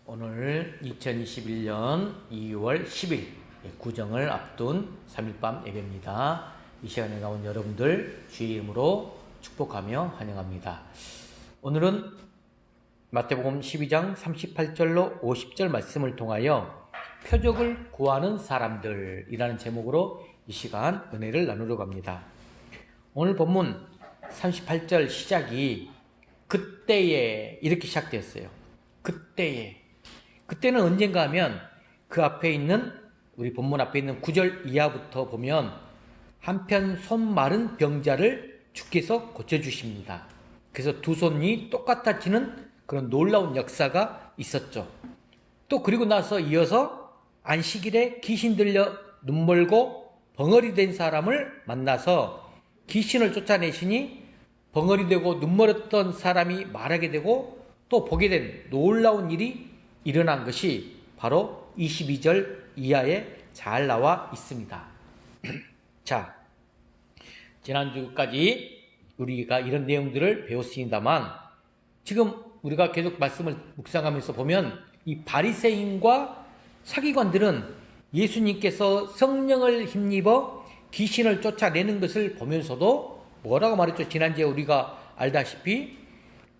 오늘 2021년 2월 10일 구정을 앞둔 3일밤 예배입니다. 이 시간에 나온 여러분들 주의 이름으로 축복하며 환영합니다. 오늘은 마태복음 12장 38절로 50절 말씀을 통하여 표적을 구하는 사람들이라는 제목으로 이 시간 은혜를 나누려고 합니다. 오늘 본문 38절 시작이 그때에 이렇게 시작됐어요. 그때는 언젠가 하면 그 앞에 있는 우리 본문 앞에 있는 9절 이하부터 보면 한편 손 마른 병자를 주께서 고쳐주십니다. 그래서 두 손이 똑같아지는 그런 놀라운 역사가 있었죠. 또 그리고 나서 이어서 안식일에 귀신 들려 눈멀고 벙어리 된 사람을 만나서 귀신을 쫓아내시니 벙어리 되고 눈멀었던 사람이 말하게 되고 또 보게 된 놀라운 일이 일어난 것이 바로 22절 이하에 잘 나와 있습니다. 자, 지난주까지 우리가 이런 내용들을 배웠습니다만 지금 우리가 계속 말씀을 묵상하면서 보면 이 바리새인과 서기관들은 예수님께서 성령을 힘입어 귀신을 쫓아내는 것을 보면서도 뭐라고 말했죠? 지난주에 우리가 알다시피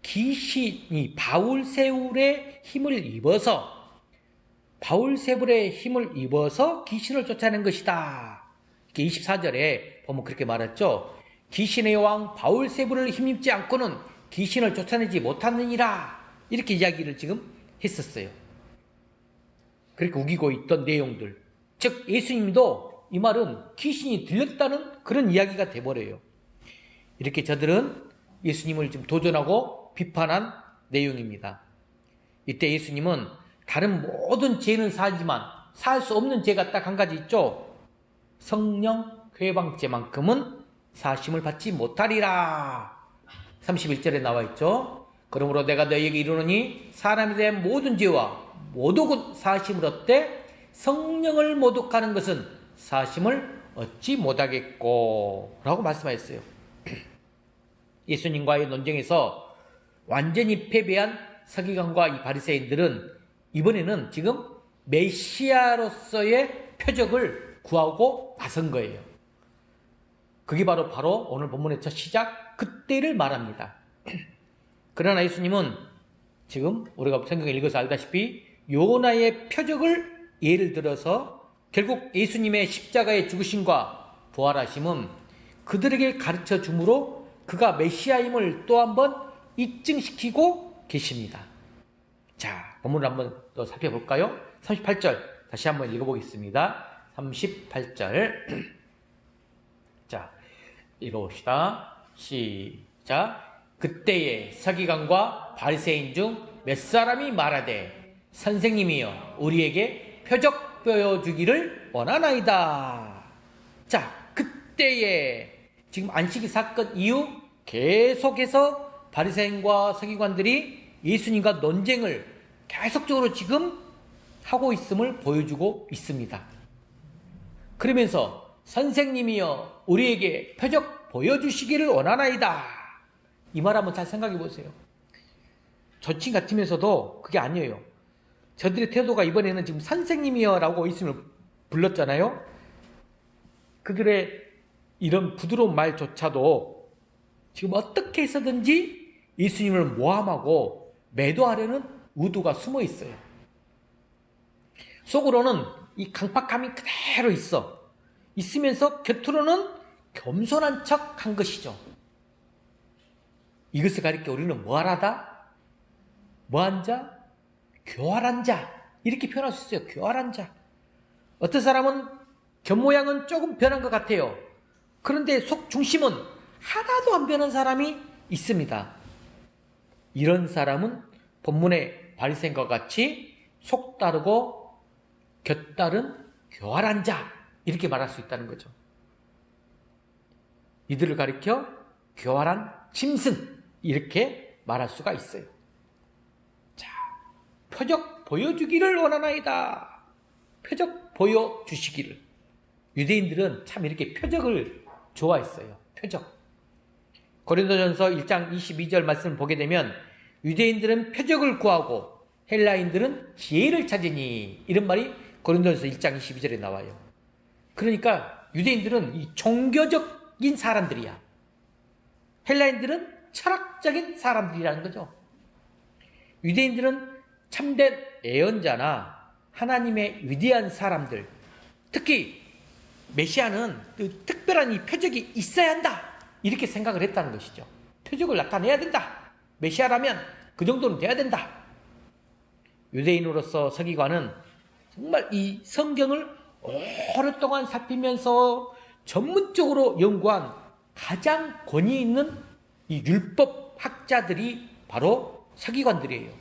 귀신이 바울세울의 힘을 입어서 귀신을 쫓아낸 것이다. 이렇게 24절에 보면 그렇게 말했죠. 귀신의 왕 바울세불을 힘입지 않고는 귀신을 쫓아내지 못하느니라. 이렇게 이야기를 지금 했었어요. 그렇게 우기고 있던 내용들. 즉 예수님도 이 말은 귀신이 들렸다는 그런 이야기가 돼버려요. 이렇게 저들은 예수님을 지금 도전하고 비판한 내용입니다. 이때 예수님은 다른 모든 죄는 살지만 살 수 없는 죄가 딱 한 가지 있죠. 성령 회방죄만큼은 사심을 받지 못하리라. 31절에 나와 있죠. 그러므로 내가 너희에게 이르노니 사람에 대한 모든 죄와 모독은 사심을 얻되 성령을 모독하는 것은 사심을 얻지 못하겠고 라고 말씀하셨어요. 예수님과의 논쟁에서 완전히 패배한 서기관과 이 바리새인들은 이번에는 지금 메시아로서의 표적을 구하고 나선 거예요. 그게 바로 오늘 본문의 첫 시작 그때를 말합니다. 그러나 예수님은 지금 우리가 성경을 읽어서 알다시피 요나의 표적을 예를 들어서 결국 예수님의 십자가의 죽으심과 부활하심은 그들에게 가르쳐 주므로 그가 메시아임을 또 한번 입증시키고 계십니다. 자, 본문을 한번 더 살펴볼까요? 38절 다시 한번 읽어보겠습니다. 38절 자, 읽어봅시다. 시작. 그때에 서기관과 바리새인 중 몇 사람이 말하되 선생님이여 우리에게 표적 보여주기를 원하나이다. 자, 그때에 지금 안식일 사건 이후 계속해서 바리새인과 서기관들이 예수님과 논쟁을 계속적으로 지금 하고 있음을 보여주고 있습니다. 그러면서 선생님이여 우리에게 표적 보여주시기를 원하나이다. 이 말 한번 잘 생각해 보세요. 조칭 같으면서도 그게 아니에요. 저들의 태도가 이번에는 지금 선생님이여 라고 예수님을 불렀잖아요. 그들의 이런 부드러운 말조차도 지금 어떻게 해서든지 예수님을 모함하고 매도하려는 의도가 숨어 있어요. 속으로는 이 강팍함이 그대로 있으면서 겉으로는 겸손한 척 한 것이죠. 이것을 가리켜 우리는 뭐하라다? 뭐한 자? 교활한 자. 이렇게 표현할 수 있어요. 교활한 자. 어떤 사람은 겉모양은 조금 변한 것 같아요. 그런데 속 중심은 하나도 안 변한 사람이 있습니다. 이런 사람은 본문의 바리새인과 같이 속 다르고 곁 다른 교활한 자 이렇게 말할 수 있다는 거죠. 이들을 가리켜 교활한 짐승 이렇게 말할 수가 있어요. 자, 표적 보여주기를 원하나이다. 표적 보여주시기를. 유대인들은 참 이렇게 표적을 좋아했어요. 표적. 고린도전서 1장 22절 말씀을 보게 되면 유대인들은 표적을 구하고 헬라인들은 지혜를 찾으니, 이런 말이 고린도전서 1장 22절에 나와요. 그러니까 유대인들은 이 종교적인 사람들이야. 헬라인들은 철학적인 사람들이라는 거죠. 유대인들은 참된 예언자나 하나님의 위대한 사람들, 특히 메시아는 특별한 이 표적이 있어야 한다, 이렇게 생각을 했다는 것이죠. 표적을 나타내야 된다. 메시아라면 그 정도는 돼야 된다. 유대인으로서 서기관은 정말 이 성경을 오랫동안 살피면서 전문적으로 연구한 가장 권위 있는 이 율법 학자들이 바로 서기관들이에요.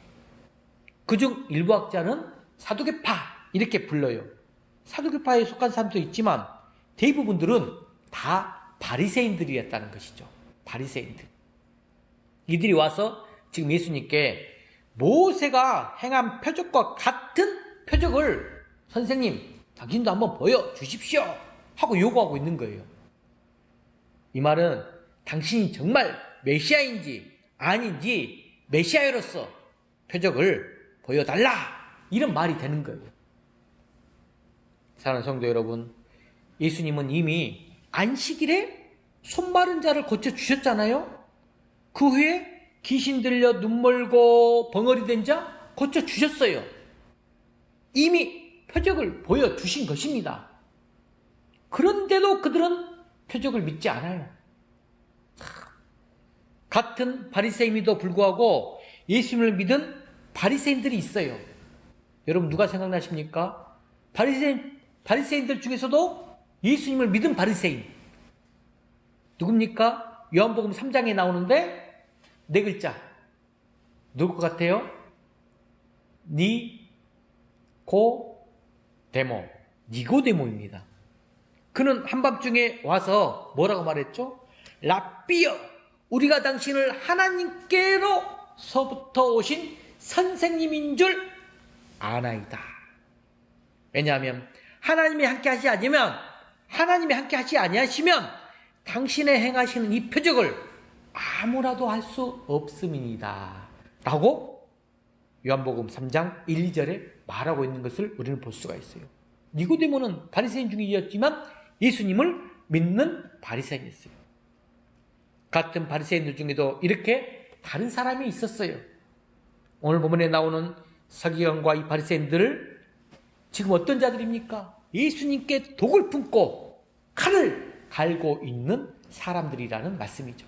그중 일부 학자는 사두개파 이렇게 불러요. 사두개파에 속한 사람도 있지만 대부분들은 다 바리새인들이었다는 것이죠. 바리새인들. 이들이 와서 지금 예수님께 모세가 행한 표적과 같은 표적을 선생님, 당신도 한번 보여주십시오 하고 요구하고 있는 거예요. 이 말은 당신이 정말 메시아인지 아닌지 메시아로서 표적을 보여달라, 이런 말이 되는 거예요. 사랑하는 성도 여러분, 예수님은 이미 안식일에 손마른 자를 고쳐주셨잖아요. 그 후에 귀신 들려 눈 멀고 벙어리 된 자 고쳐주셨어요. 이미 표적을 보여주신 것입니다. 그런데도 그들은 표적을 믿지 않아요. 같은 바리새인에도 불구하고 예수님을 믿은 바리새인들이 있어요. 여러분 누가 생각나십니까? 바리새인들 중에서도 예수님을 믿은 바리새인 누굽니까? 요한복음 3장에 나오는데 네 글자. 누굴 것 같아요? 니고데모입니다. 그는 한밤중에 와서 뭐라고 말했죠? 라삐여, 우리가 당신을 하나님께로서부터 오신 선생님인 줄 아나이다. 왜냐하면 하나님이 함께 하지 아니하시면 당신의 행하시는 이 표적을 아무라도 할 수 없음이니다 라고 요한복음 3장 1, 2절에 말하고 있는 것을 우리는 볼 수가 있어요. 니고데모는 바리새인 중이었지만 예수님을 믿는 바리새인이었어요. 같은 바리새인들 중에도 이렇게 다른 사람이 있었어요. 오늘 본문에 나오는 서기관과 이 바리새인들을 지금 어떤 자들입니까? 예수님께 독을 품고 칼을 갈고 있는 사람들이라는 말씀이죠.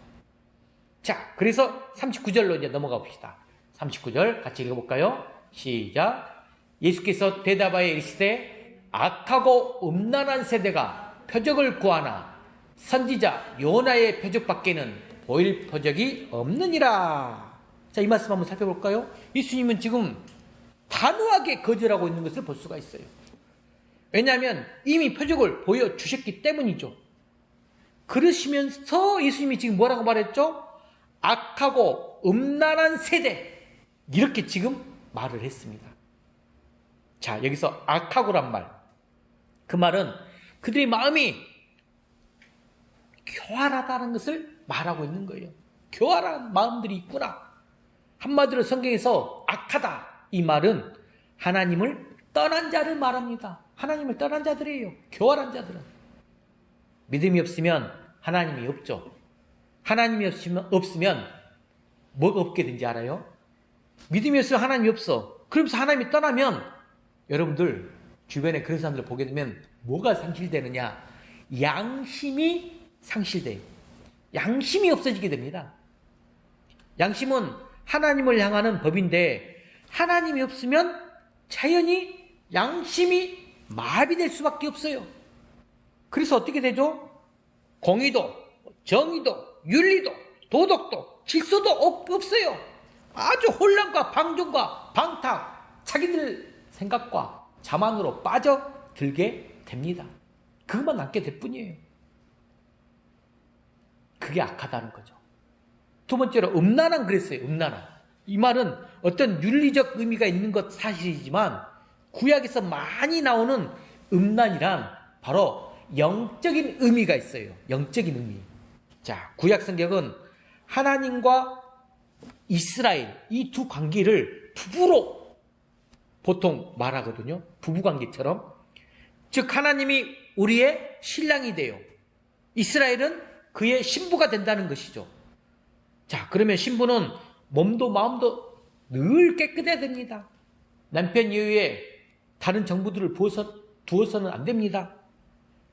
자, 그래서 39절로 이제 넘어가 봅시다. 39절 같이 읽어볼까요? 시작. 예수께서 대답하여 이르시되 악하고 음란한 세대가 표적을 구하나 선지자 요나의 표적밖에는 보일 표적이 없느니라. 자, 이 말씀 한번 살펴볼까요? 예수님은 지금 단호하게 거절하고 있는 것을 볼 수가 있어요. 왜냐하면 이미 표적을 보여주셨기 때문이죠. 그러시면서 예수님이 지금 뭐라고 말했죠? 악하고 음란한 세대, 이렇게 지금 말을 했습니다. 자, 여기서 악하고란 말, 그 말은 그들의 마음이 교활하다는 것을 말하고 있는 거예요. 교활한 마음들이 있구나. 한마디로 성경에서 악하다, 이 말은 하나님을 떠난 자를 말합니다. 하나님을 떠난 자들이에요. 교활한 자들은. 믿음이 없으면 하나님이 없죠. 하나님이 없으면 뭐가 없게 된지 알아요? 믿음이 없으면 하나님이 없어. 그러면서 하나님이 떠나면 여러분들 주변에 그런 사람들을 보게 되면 뭐가 상실되느냐? 양심이 상실돼요. 양심이 없어지게 됩니다. 양심은 하나님을 향하는 법인데 하나님이 없으면 자연히 양심이 마비될 수밖에 없어요. 그래서 어떻게 되죠? 공의도, 정의도, 윤리도, 도덕도, 질서도 없어요. 아주 혼란과 방종과 방탕, 자기들 생각과 자만으로 빠져들게 됩니다. 그것만 남게 될 뿐이에요. 그게 악하다는 거죠. 두 번째로 음란한 그랬어요. 음란한. 이 말은 어떤 윤리적 의미가 있는 것 사실이지만 구약에서 많이 나오는 음란이란 바로 영적인 의미가 있어요. 영적인 의미. 자, 구약 성경은 하나님과 이스라엘 이 두 관계를 부부로 보통 말하거든요. 부부관계처럼. 즉 하나님이 우리의 신랑이 돼요. 이스라엘은 그의 신부가 된다는 것이죠. 자, 그러면 신부는 몸도 마음도 늘 깨끗해야 됩니다. 남편 이외에 다른 정부들을 두어서는 안 됩니다.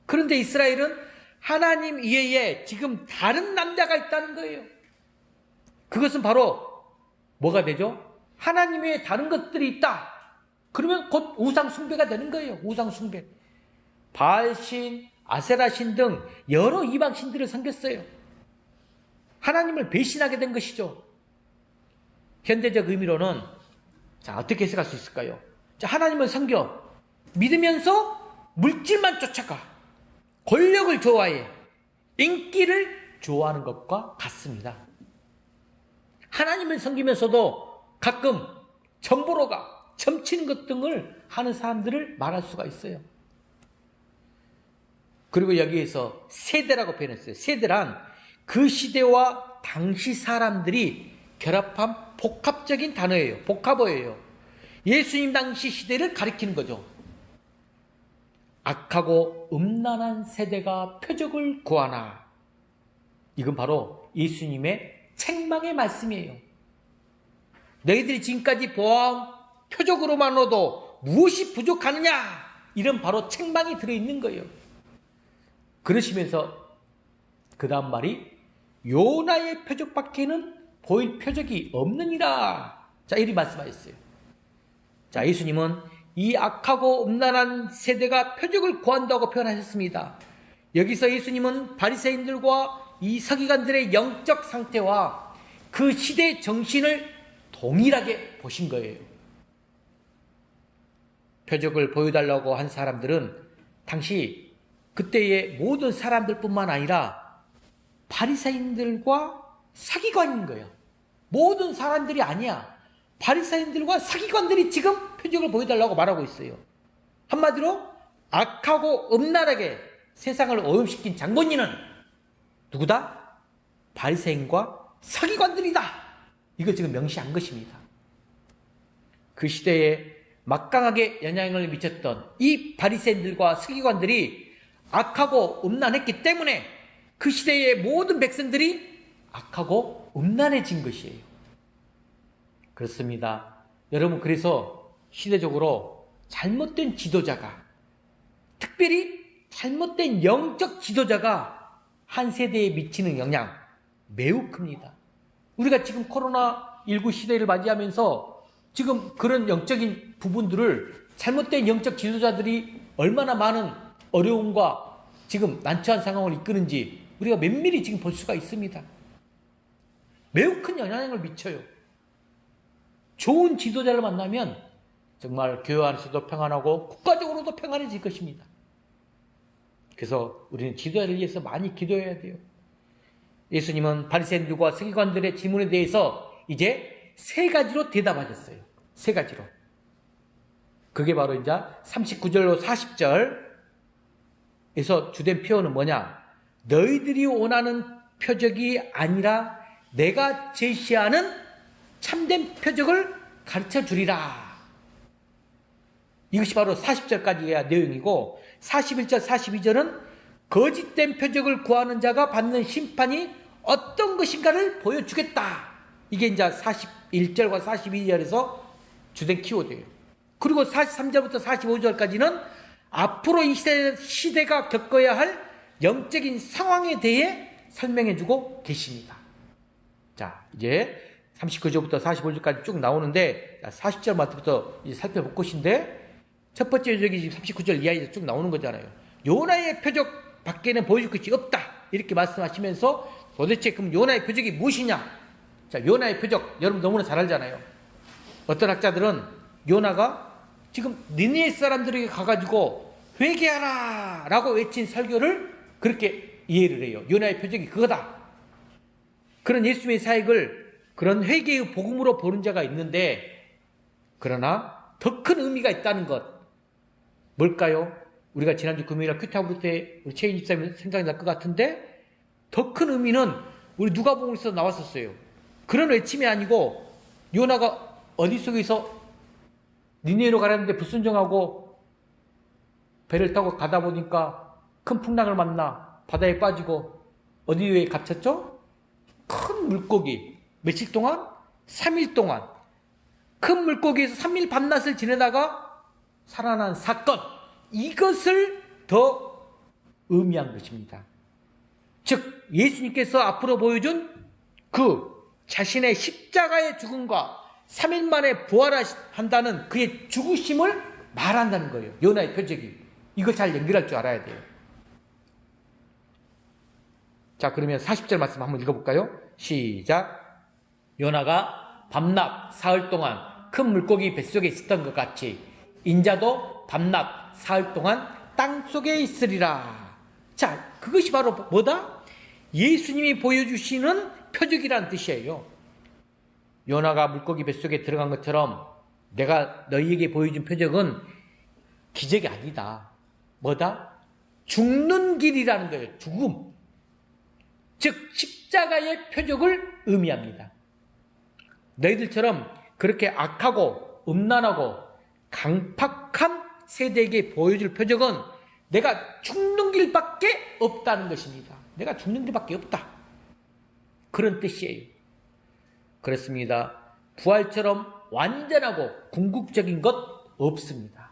그런데 이스라엘은 하나님 이외에 지금 다른 남자가 있다는 거예요. 그것은 바로 뭐가 되죠? 하나님 외에 다른 것들이 있다. 그러면 곧 우상 숭배가 되는 거예요. 우상 숭배. 바알신, 아세라신 등 여러 이방 신들을 섬겼어요. 하나님을 배신하게 된 것이죠. 현대적 의미로는 자, 어떻게 해석할 수 있을까요? 자, 하나님을 섬겨 믿으면서 물질만 쫓아가 권력을 좋아해 인기를 좋아하는 것과 같습니다. 하나님을 섬기면서도 가끔 점보러 가 점치는 것 등을 하는 사람들을 말할 수가 있어요. 그리고 여기에서 세대라고 표현했어요. 세대란 그 시대와 당시 사람들이 결합한 복합적인 단어예요. 복합어예요. 예수님 당시 시대를 가리키는 거죠. 악하고 음란한 세대가 표적을 구하나. 이건 바로 예수님의 책망의 말씀이에요. 너희들이 지금까지 보아온 표적으로만으로도 무엇이 부족하느냐? 이런 바로 책망이 들어있는 거예요. 그러시면서 그 다음 말이 요나의 표적밖에는 보일 표적이 없느니라. 자, 이렇게 말씀하셨어요. 자, 예수님은 이 악하고 음란한 세대가 표적을 구한다고 표현하셨습니다. 여기서 예수님은 바리새인들과 이 서기관들의 영적 상태와 그 시대의 정신을 동일하게 보신 거예요. 표적을 보여달라고 한 사람들은 당시 그때의 모든 사람들뿐만 아니라 바리새인들과 서기관인 거예요. 모든 사람들이 아니야. 바리새인들과 서기관들이 지금 표적을 보여달라고 말하고 있어요. 한마디로 악하고 음란하게 세상을 오염시킨 장본인은 누구다? 바리새인과 서기관들이다. 이거 지금 명시한 것입니다. 그 시대에 막강하게 영향을 미쳤던 이 바리새인들과 서기관들이 악하고 음란했기 때문에 그 시대의 모든 백성들이 악하고 음란해진 것이에요. 그렇습니다. 여러분, 그래서 시대적으로 잘못된 지도자가, 특별히 잘못된 영적 지도자가 한 세대에 미치는 영향 매우 큽니다. 우리가 지금 코로나19 시대를 맞이하면서 지금 그런 영적인 부분들을 잘못된 영적 지도자들이 얼마나 많은 어려움과 지금 난처한 상황을 이끄는지 우리가 면밀히 지금 볼 수가 있습니다. 매우 큰 영향을 미쳐요. 좋은 지도자를 만나면 정말 교회 안에서도 평안하고 국가적으로도 평안해질 것입니다. 그래서 우리는 지도자를 위해서 많이 기도해야 돼요. 예수님은 바리새인들과 서기관들의 질문에 대해서 이제 세 가지로 대답하셨어요. 세 가지로. 그게 바로 이제 39절로 40절에서 주된 표현은 뭐냐? 너희들이 원하는 표적이 아니라 내가 제시하는 참된 표적을 가르쳐 주리라. 이것이 바로 40절까지의 내용이고 41절, 42절은 거짓된 표적을 구하는 자가 받는 심판이 어떤 것인가를 보여주겠다. 이게 이제 41절과 42절에서 주된 키워드예요. 그리고 43절부터 45절까지는 앞으로 이 시대가 겪어야 할 영적인 상황에 대해 설명해주고 계십니다. 자, 이제 39절부터 45절까지 쭉 나오는데 40절 말부터 이제 살펴볼 것인데 첫 번째 여기 지금 39절 이하에서 쭉 나오는 거잖아요. 요나의 표적 밖에는 보여줄 것이 없다. 이렇게 말씀하시면서 도대체 그럼 요나의 표적이 무엇이냐? 자, 요나의 표적 여러분 너무나 잘 알잖아요. 어떤 학자들은 요나가 지금 니느웨 사람들에게 가가지고 회개하라 라고 외친 설교를 그렇게 이해를 해요. 요나의 표적이 그거다. 그런 예수님의 사역을 그런 회개의 복음으로 보는 자가 있는데 그러나 더 큰 의미가 있다는 것 뭘까요? 우리가 지난주 금요일날 큐타브로 때 우리 최인 집사님 생각이 날 것 같은데 더 큰 의미는 우리 누가복음에서 나왔었어요. 그런 외침이 아니고 요나가 어디 속에서 니네로 가려는데 불순종하고 배를 타고 가다 보니까 큰 풍랑을 만나 바다에 빠지고 어디에 갇혔죠? 큰 물고기. 며칠 동안? 3일 동안. 큰 물고기에서 3일 밤낮을 지내다가 살아난 사건. 이것을 더 의미한 것입니다. 즉 예수님께서 앞으로 보여준 그 자신의 십자가의 죽음과 3일 만에 부활한다는 그의 죽으심을 말한다는 거예요. 요나의 표적이. 이걸 잘 연결할 줄 알아야 돼요. 자, 그러면 40절 말씀 한번 읽어볼까요? 시작. 요나가 밤낮 사흘 동안 큰 물고기 뱃속에 있었던 것 같이 인자도 밤낮 사흘 동안 땅속에 있으리라. 자, 그것이 바로 뭐다? 예수님이 보여주시는 표적이라는 뜻이에요. 요나가 물고기 뱃속에 들어간 것처럼 내가 너희에게 보여준 표적은 기적이 아니다. 뭐다? 죽는 길이라는 거예요. 죽음. 즉 십자가의 표적을 의미합니다. 너희들처럼 그렇게 악하고 음란하고 강팍한 세대에게 보여줄 표적은 내가 죽는 길밖에 없다는 것입니다. 내가 죽는 길밖에 없다. 그런 뜻이에요. 그렇습니다. 부활처럼 완전하고 궁극적인 것 없습니다.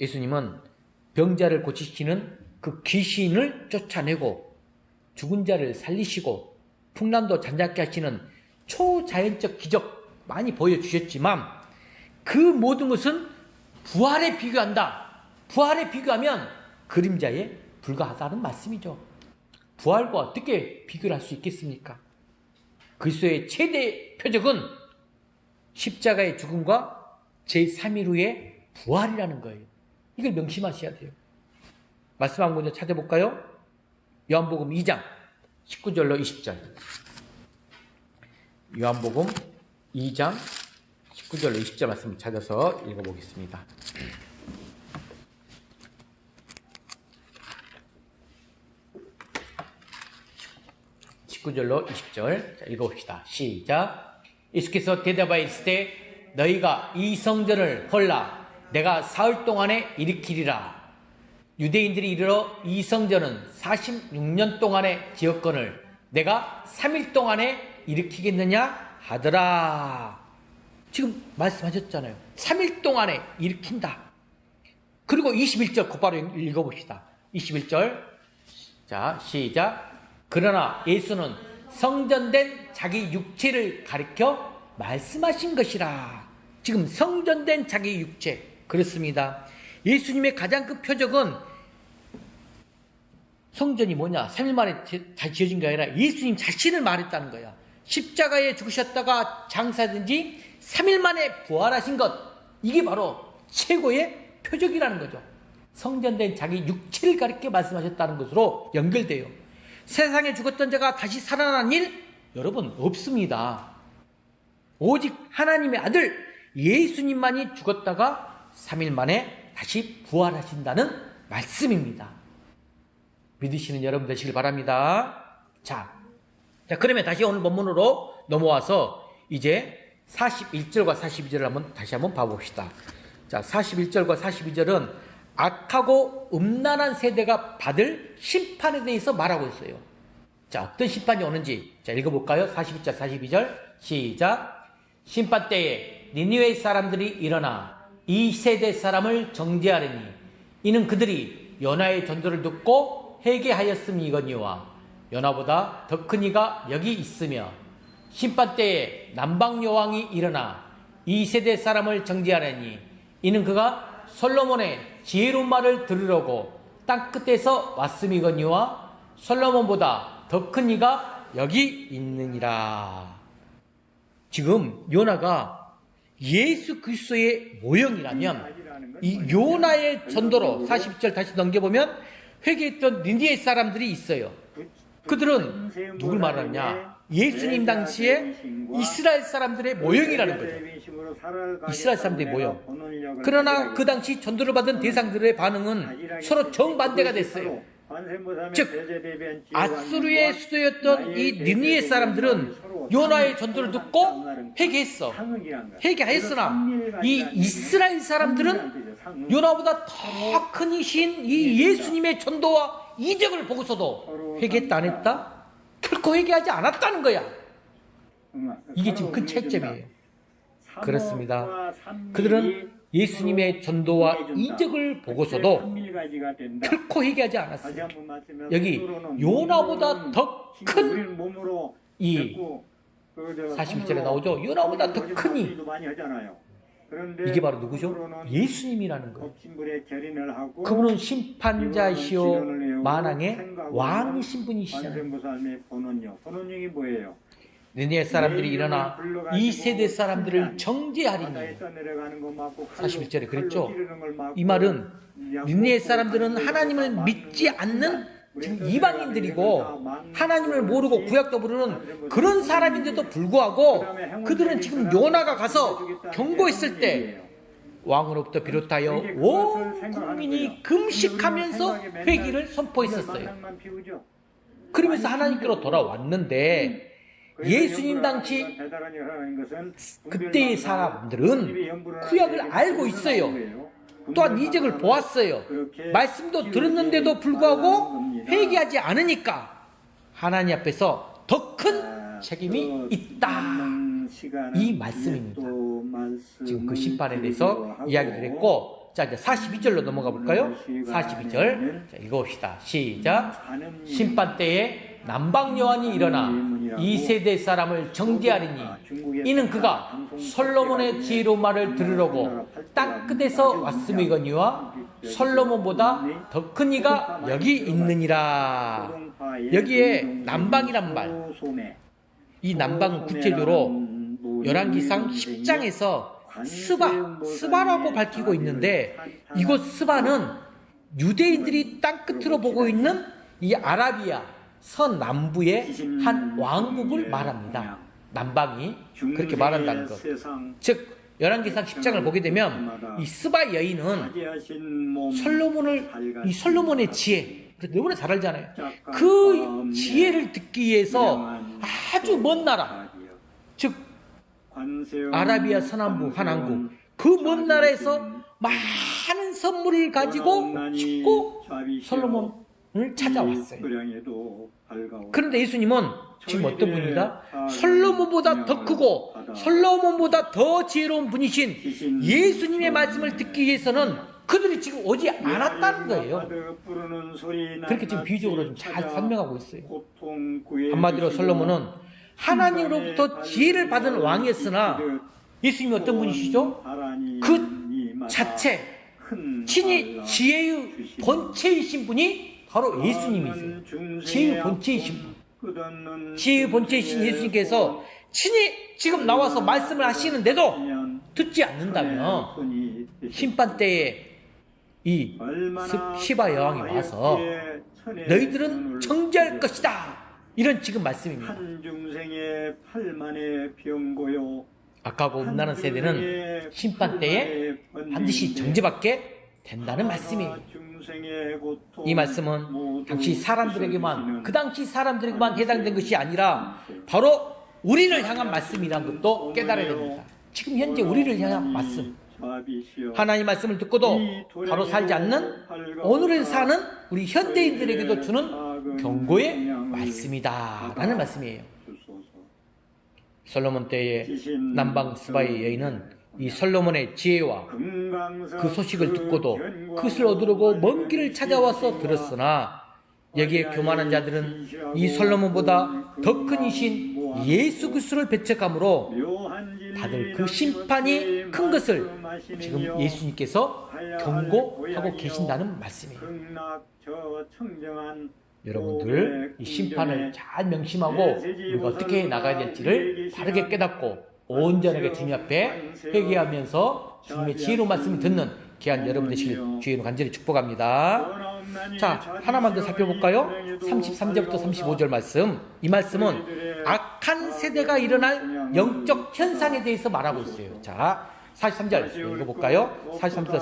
예수님은 병자를 고치시는 그 귀신을 쫓아내고 죽은 자를 살리시고 풍랑도 잠잠케 하시는 초자연적 기적 많이 보여주셨지만 그 모든 것은 부활에 비교한다. 부활에 비교하면 그림자에 불과하다는 말씀이죠. 부활과 어떻게 비교를 할 수 있겠습니까? 그리스도의 최대 표적은 십자가의 죽음과 제3일 후의 부활이라는 거예요. 이걸 명심하셔야 돼요. 말씀 한 군데 찾아볼까요? 요한복음 2장 19절로 20절. 요한복음 2장 19절로 20절 말씀을 찾아서 읽어보겠습니다. (19절로 20절) 자, 읽어봅시다. 시작. 예수께서 대답하여 이르시되 너희가 이 성전을 헐라 내가 사흘 동안에 일으키리라. 유대인들이 이르러 이 성전은 46년 동안의 지었건을 내가 3일 동안에 일으키겠느냐 하더라. 지금 말씀하셨잖아요. 3일 동안에 일으킨다. 그리고 21절 곧바로 읽어봅시다. 21절 자 시작. 그러나 예수는 성전된 자기 육체를 가리켜 말씀하신 것이라. 지금 성전된 자기 육체. 그렇습니다. 예수님의 가장 큰 표적은 성전이 뭐냐? 3일 만에 다시 지어진 게 아니라 예수님 자신을 말했다는 거야. 십자가에 죽으셨다가 장사든지 3일 만에 부활하신 것. 이게 바로 최고의 표적이라는 거죠. 성전된 자기 육체를 가리켜 말씀하셨다는 것으로 연결돼요. 세상에 죽었던 자가 다시 살아난 일 여러분 없습니다. 오직 하나님의 아들 예수님만이 죽었다가 3일 만에 다시 부활하신다는 말씀입니다. 믿으시는 여러분 되시길 바랍니다. 자, 그러면 다시 오늘 본문으로 넘어와서 이제 41절과 42절을 다시 한번 봐봅시다. 자, 41절과 42절은 악하고 음란한 세대가 받을 심판에 대해서 말하고 있어요. 자, 어떤 심판이 오는지 자 읽어볼까요? 41절, 42절 시작. 심판 때에 니느웨 사람들이 일어나 이 세대 사람을 정죄하리니 이는 그들이 요나의 전도를 듣고 회개하였음이거니와 요나보다 더 큰 이가 여기 있으며 심판 때에 남방 여왕이 일어나 이 세대 사람을 정죄하리니 이는 그가 솔로몬의 지혜로운 말을 들으려고 땅끝에서 왔음이거니와 솔로몬보다 더 큰 이가 여기 있느니라. 지금 요나가 예수 그리스도의 모형이라면 이 요나의 전도로 40절 다시 넘겨보면 회개했던 니느웨 사람들이 있어요. 그들은 누굴 말하느냐? 예수님 당시에 이스라엘 사람들의 모형이라는 거죠. 이스라엘 사람들의 모형. 그러나 그 당시 전도를 받은 대상들의 반응은 서로 정반대가 됐어요. 즉 아수르의 수도였던 이 니느웨 사람들은 요나의 전도를 듣고 회개했어. 회개했으나 이 이스라엘 사람들은 요나보다 더 큰 이신 이 예수님의 전도와 이적을 보고서도 회개했다 안 했다? 결코 회개하지 않았다는 거야. 이게 지금 큰 차이점이에요. 그렇습니다. 그들은 예수님의 전도와 이적을 보고서도 결코 회개하지 않았어요. 여기 요나보다 더 큰 이 41절에 나오죠. 요나보다 더 큰 이. 이게 바로 누구죠? 예수님이라는 거예요. 그분은 심판자시오 만왕의 왕이신 분이시잖아요. 느헤미야 사람들이 일어나 이 세대 사람들을 정죄하리니 41절에 그랬죠. 이 말은 느헤미야 사람들은 하나님을 믿지 않는 지금 이방인들이고 하나님을 모르고 구약도 모르는 그런 사람인데도 불구하고 그들은 지금 요나가 가서 경고했을 때 왕으로부터 비롯하여 온 국민이 금식하면서 회개를 선포했었어요. 그러면서 하나님께로 돌아왔는데 예수님 당시 그때의 사람들은 구약을 알고 있어요. 또한 이적을 보았어요. 말씀도 들었는데도 불구하고 회개하지 않으니까 하나님 앞에서 더 큰 책임이 있다. 이 말씀입니다. 지금 그 심판에 대해서 이야기를 했고, 자 이제 42절로 넘어가 볼까요? 42절 자, 읽어봅시다. 시작. 심판 때에 남방 여호와니 일어나 이 세대 사람을 정죄하리니 이는 그가 솔로몬의 지혜로운 말을 들으려고 땅끝에서 왔음이거니와 솔로몬보다 더 큰 이가 여기 있느니라. 여기에 남방이란 말, 이 남방은 구체적으로 열왕기상 10장에서 스바라고 밝히고 있는데 이곳 스바는 유대인들이 땅끝으로 보고 있는 이 아라비아 서남부의 한 왕국을 말합니다. 남방이 그렇게 말한다는 것. 즉 열왕기상 10장을 보게 되면 이 스바 여인은 이 솔로몬의 지혜 너무나 잘 알잖아요. 그 지혜를 듣기 위해서 아주 먼 나라, 즉 아라비아 서남부 한 왕국, 그 먼 나라에서 많은 선물을 가지고 싣고 솔로몬을 찾아왔어요. 그런데 예수님은 지금 어떤 분이다? 솔로몬보다 더 크고 솔로몬보다 더 지혜로운 분이신 예수님의 말씀을 듣기 위해서는 그들이 지금 오지 않았다는 거예요. 그렇게 지금 비유적으로 좀 잘 설명하고 있어요. 한마디로 솔로몬은 하나님으로부터 지혜를 받은 왕이었으나 예수님이 어떤 분이시죠? 그 자체 친히 지혜의 본체이신 분이 바로 예수님이세요. 지혜의 본체이신 분. 지혜의 본체이신 예수님께서 친히 지금 나와서 말씀을 하시는데도 듣지 않는다면 심판 때에 이 시바 여왕이 와서 너희들은 정죄할 것이다. 이런 지금 말씀입니다. 악하고 음란한 세대는 심판 때에 반드시 정죄받게 된다는 말씀이에요. 이 말씀은 당시 사람들에게만, 그 당시 사람들에게만 해당된 것이 아니라 바로 우리를 향한 말씀이란 것도 깨달아야 됩니다. 지금 현재 우리를 향한 말씀, 하나님 말씀을 듣고도 바로 살지 않는 오늘을 사는 우리 현대인들에게도 주는 경고의 말씀이다 라는 말씀이에요. 솔로몬 때의 남방 스바의 여인은 이 솔로몬의 지혜와 그 소식을 듣고도 그것을 얻으려고 먼 길을 찾아와서 들었으나 여기에 교만한 자들은 이 솔로몬보다 더 큰 이신 예수 그리스도를 배척함으로 다들 그 심판이 큰 것을 지금 예수님께서 경고하고 계신다는 말씀이에요. 여러분들 이 심판을 잘 명심하고 우리가 어떻게 나가야 될지를 바르게 깨닫고 온전하게 주님 앞에 회개하면서 주님의 지혜로운 말씀을 듣는 귀한 여러분 되시길 주의로 간절히 축복합니다. 자, 하나만 더 살펴볼까요? 33절부터 35절 말씀. 이 말씀은 악한 세대가 일어날 영적 현상에 대해서 말하고 있어요. 자, 43절 읽어볼까요? 43절부터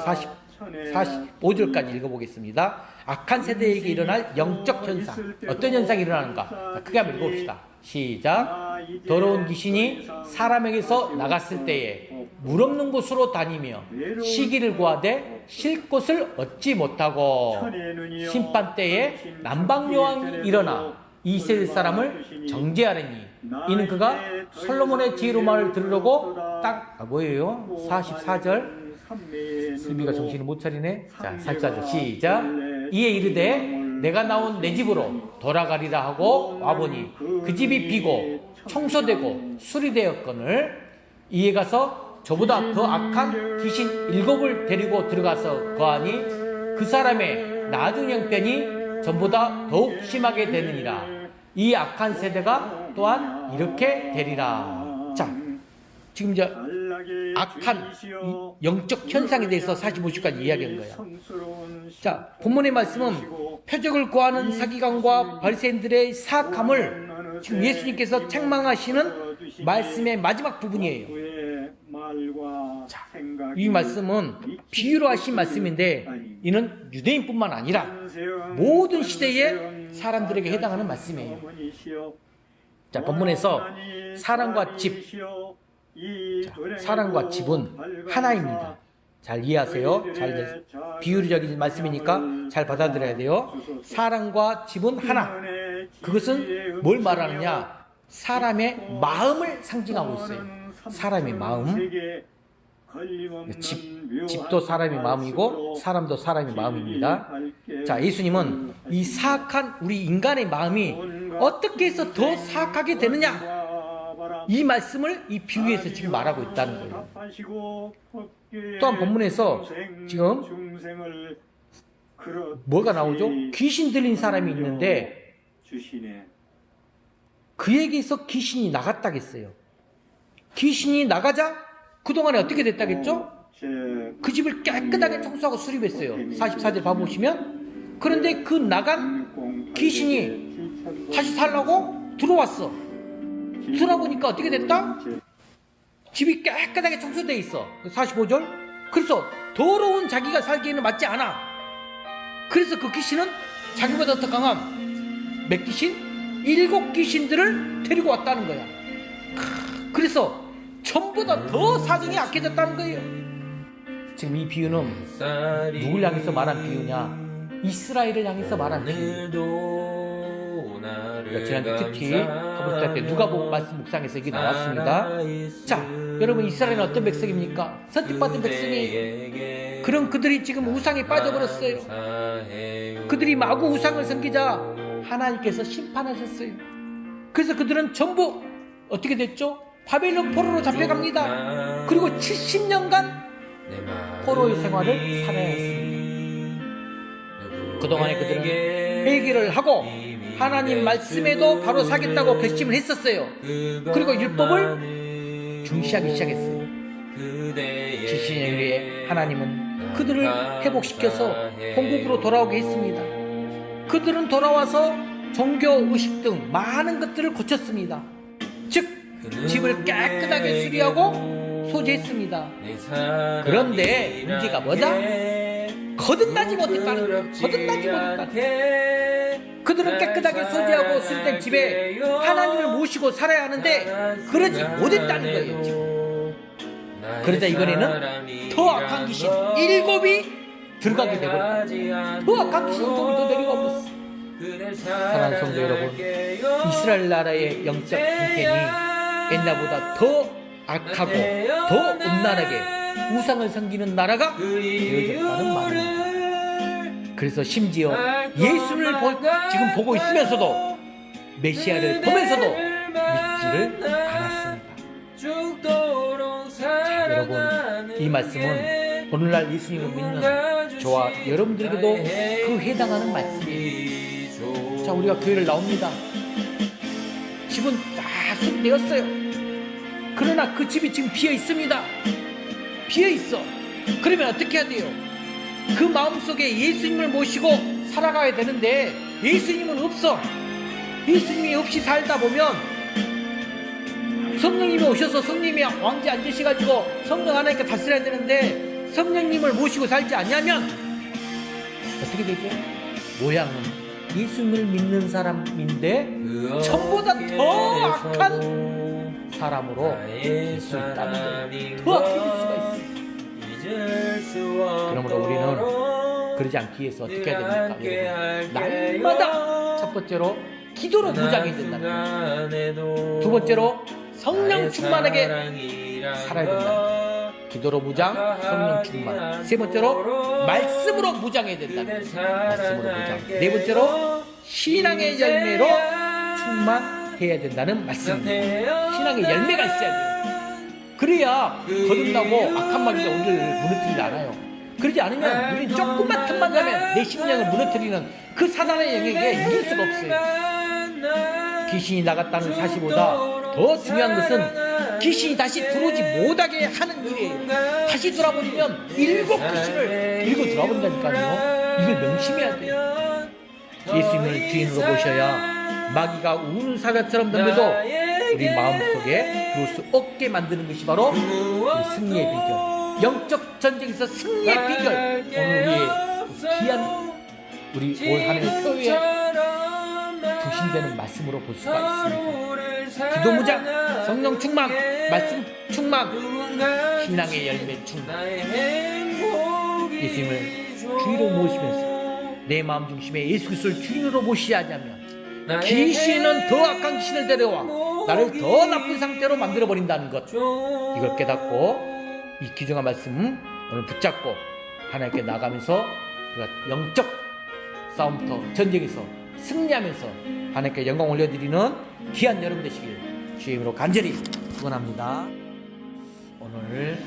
45절까지 읽어보겠습니다. 악한 세대에게 일어날 영적 현상, 어떤 현상이 일어나는가? 자, 크게 한번 읽어봅시다. 시작. 더러운 귀신이 사람에게서 나갔을 때에 물 없는 곳으로 다니며 시기를 구하되 쉴 곳을 얻지 못하고 심판 때에 남방여왕이 일어나 이 세대 사람을 정죄하려니 이는 그가 솔로몬의 지혜로운 말을 들으려고 뭐예요? 44절. 슬비가 정신을 못 차리네. 자, 44절 시작. 이에 이르되 내가 나온 내 집으로 돌아가리라 하고 와보니 그 집이 비고 청소되고 수리되었거늘 이에 가서 저보다 더 악한 귀신 7을 데리고 들어가서 거하니 그 사람의 나중 형편이 전보다 더욱 심하게 되느니라. 이 악한 세대가 또한 이렇게 되리라. 자, 지금 이제 악한 영적 현상에 대해서 45주까지 이야기한 거예요. 자, 본문의 말씀은 표적을 구하는 사기관과 바리새인들의 사악함을 지금 예수님께서 책망하시는 말씀의 마지막 부분이에요. 자, 이 말씀은 비유로 하신 말씀인데 이는 유대인뿐만 아니라 모든 시대의 사람들에게 해당하는 말씀이에요. 자, 본문에서 사람과 집, 자, 사람과 집은 하나입니다. 잘 이해하세요. 잘 비유적인 말씀이니까 잘 받아들여야 돼요. 사람과 집은 하나. 그것은 뭘 말하느냐? 사람의 마음을 상징하고 있어요. 사람의 마음. 집도 사람의 마음이고 사람도 사람의 마음입니다. 자, 예수님은 이 사악한 우리 인간의 마음이 어떻게 해서 더 사악하게 되느냐? 이 말씀을 이 비유에서 지금 말하고 있다는 거예요. 또한 본문에서 지금 뭐가 나오죠? 귀신 들린 사람이 있는데 그에게서 귀신이 나갔다겠어요. 귀신이 나가자 그동안에 어떻게 됐다겠죠? 그 집을 깨끗하게 청소하고 수리했어요. 44절 봐보시면. 그런데 그 나간 귀신이 다시 살라고 들어왔어. 들어보니까 어떻게 됐다? 집이 깨끗하게 청소되어 있어. 45절. 그래서 더러운 자기가 살기에는 맞지 않아. 그래서 그 귀신은 자기보다 더 강한 몇 귀신? 7 귀신들을 데리고 왔다는 거야. 그래서 전보다 더 사정이 악해졌다는 거예요. 지금 이 비유는 누굴 향해서 말한 비유냐? 이스라엘을 향해서 말한 비유. 지난주 특히 가볼때 때 누가복음 말씀 묵상에서 이게 나왔습니다. 자, 여러분 이스라엘은 어떤 백성입니까? 선택받은 백성이. 그럼 그들이 지금 우상에 빠져버렸어요. 그들이 마구 우상을 섬기자 하나님께서 심판하셨어요. 그래서 그들은 전부 어떻게 됐죠? 바벨론 포로로 잡혀갑니다. 그리고 70년간 포로의 생활을 살아야 했습니다. 그동안에 그들은 회개를 하고 하나님 말씀에도 바로 사겠다고 결심을 했었어요. 그리고 율법을 중시하기 시작했어요. 70년 후에 하나님은 그들을 회복시켜서 본국으로 돌아오게 했습니다. 그들은 돌아와서 종교 의식 등 많은 것들을 고쳤습니다. 즉 집을 깨끗하게 수리하고 소지했습니다. 그런데 문제가 뭐다? 거듭나지 못했다는 거예요. 거듭나지 못했다는 거예요. 그들은 깨끗하게 소지하고 수리된 집에 하나님을 모시고 살아야 하는데 그러지 못했다는 거예요. 지금. 그러자 이번에는 더 악한 귀신 7이 들어가게 되버렸다. 더 악한 귀신 7을 더 데리고 버렸어. 사랑하는 성도 여러분, 이스라엘 나라의 영적 형편이 옛날보다 더 악하고 더 음란하게 우상을 섬기는 나라가 되어졌다는 말입니다. 그래서 심지어 예수를 지금 보고 있으면서도 메시아를 보면서도 믿지를 않았습니다. 자, 여러분, 이 말씀은 오늘날 예수님을 믿는 저와 여러분들에게도 그 해당하는 말씀이에요. 자, 우리가 교회를 나옵니다. 집은 다 수리되었어요. 그러나 그 집이 지금 비어 있습니다. 비어 있어. 그러면 어떻게 해야 돼요? 그 마음속에 예수님을 모시고 살아가야 되는데 예수님은 없어. 예수님이 없이 살다 보면 성령님이 오셔서 성령님이 왕좌에 앉으셔가지고 성령 하나님께 다스려야 되는데 성령님을 모시고 살지 않냐면 어떻게 되죠? 모양은 예수님을 믿는 사람인데 전보다 더 악한 사람으로 될 수 있다는 거예요. 더 악해질 수가 있어요. 그러므로 우리는 그러지 않기 위해서 어떻게 해야 됩니까? 날마다 첫 번째로 기도로 무장해야 된다는 거예요. 두 번째로 성령 충만하게 살아야 된다. 기도로 무장, 성령 충만. 세 번째로 말씀으로 무장해야 된다는 거예요. 말씀으로 무장. 네 번째로 신앙의 열매로 충만해야 된다는 말씀입니다. 신앙의 열매가 있어야 돼요. 그래야 거듭나고 악한 마귀가 우리를 무너뜨리지 않아요. 그러지 않으면 우리 조금만 틈만 나면 내 심령을 무너뜨리는 그 사단의 영역에 이길 수가 없어요. 귀신이 나갔다는 사실보다 더 중요한 것은 귀신이 다시 들어오지 못하게 하는 일이에요. 다시 돌아버리면 일곱 귀신을 들고 돌아버린다니까요. 이걸 명심해야 돼요. 예수님을 주인으로 모셔야 마귀가 우는 사자처럼 덤벼도 우리 마음속에 들어올 수 없게 만드는 것이 바로 우리 승리의 비결. 영적 전쟁에서 승리의 비결. 오늘 우리의 귀한 우리 올 한 해 표에 부신되는 말씀으로 볼 수가 있습니다. 기도 무장, 성령 충만, 말씀 충만, 신앙의 열매 충만. 예수님을 주인으로 모시면서 내 마음 중심에 예수 그리스도를 주인으로 모시지 않으면 귀신은 더 악한 귀신을 데려와 나를 더 나쁜 상태로 만들어버린다는 것. 이걸 깨닫고 이 귀중한 말씀 오늘 붙잡고 하나님께 나가면서 우리가 영적 싸움부터 전쟁에서 승리하면서 하나님께 영광 올려드리는 귀한 여러분 되시길 주의 이름으로 간절히 축원합니다. 오늘